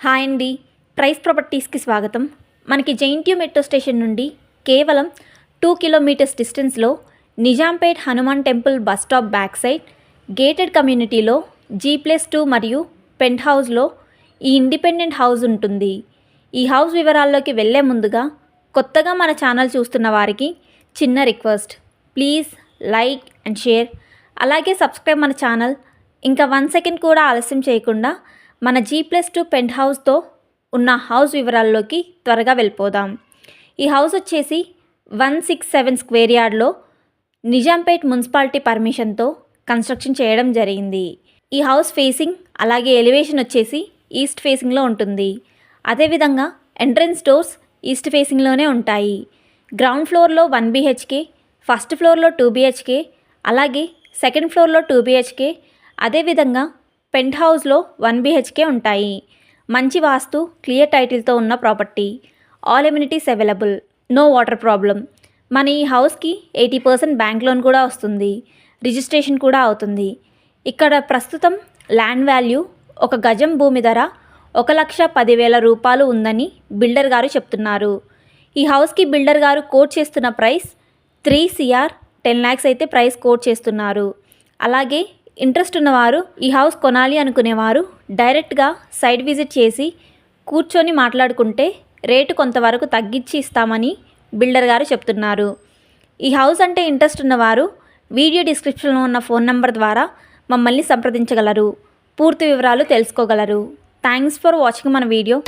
Hi అండి, price ప్రాపర్టీస్కి స్వాగతం. మనకి జైంట్యూ మెట్రో స్టేషన్ నుండి కేవలం 2 కిలోమీటర్స్ డిస్టెన్స్లో Nizampet Hanuman temple bus stop back side gated కమ్యూనిటీలో G+2 మరియు పెంట్ హౌస్లో ఈ ఇండిపెండెంట్ హౌస్ ఉంటుంది. ఈ హౌస్ వివరాల్లోకి వెళ్ళే ముందుగా కొత్తగా మన ఛానల్ చూస్తున్న వారికి చిన్న request, please like and share, అలాగే సబ్స్క్రైబ్ మన ఛానల్. ఇంకా 1 సెకండ్ కూడా ఆలస్యం చేయకుండా మన G+2 పెంట్ హౌస్తో ఉన్న హౌస్ వివరాల్లోకి త్వరగా వెళ్ళిపోదాం. ఈ హౌస్ వచ్చేసి 167 స్క్వేర్ యార్డ్లో నిజాంపేట్ మున్సిపాలిటీ పర్మిషన్తో కన్స్ట్రక్షన్ చేయడం జరిగింది. ఈ హౌస్ ఫేసింగ్ అలాగే ఎలివేషన్ వచ్చేసి ఈస్ట్ ఫేసింగ్లో ఉంటుంది. అదేవిధంగా ఎంట్రన్స్ డోర్స్ ఈస్ట్ ఫేసింగ్లోనే ఉంటాయి. గ్రౌండ్ ఫ్లోర్లో 1 BHK, ఫస్ట్ ఫ్లోర్లో 2 BHK, అలాగే సెకండ్ ఫ్లోర్లో 2 BHK, అదేవిధంగా పెంట్ హౌస్లో 1 BHK ఉంటాయి. మంచి వాస్తు, క్లియర్ టైటిల్తో ఉన్న property. All amenities available, no water problem. మన ఈ హౌస్కి 80% బ్యాంక్ లోన్ కూడా వస్తుంది. రిజిస్ట్రేషన్ కూడా అవుతుంది. ఇక్కడ ప్రస్తుతం ల్యాండ్ వాల్యూ ఒక గజం భూమి ధర 1,10,000 రూపాయలు ఉందని బిల్డర్ గారు చెప్తున్నారు. ఈ హౌస్కి బిల్డర్ గారు కోట్ చేస్తున్న ప్రైస్ 3 CR 10 lakhs అయితే ప్రైస్ కోట్ చేస్తున్నారు. అలాగే ఇంట్రెస్ట్ ఉన్నవారు, ఈ హౌస్ కొనాలి అనుకునేవారు డైరెక్ట్గా సైట్ విజిట్ చేసి కూర్చొని మాట్లాడుకుంటే రేటు కొంతవరకు తగ్గించి ఇస్తామని బిల్డర్ గారు చెప్తున్నారు. ఈ హౌస్ అంటే ఇంట్రెస్ట్ ఉన్నవారు వీడియో డిస్క్రిప్షన్లో ఉన్న ఫోన్ నెంబర్ ద్వారా మమ్మల్ని సంప్రదించగలరు. పూర్తి వివరాలు తెలుసుకోగలరు. థ్యాంక్స్ ఫర్ వాచింగ్ మన వీడియో.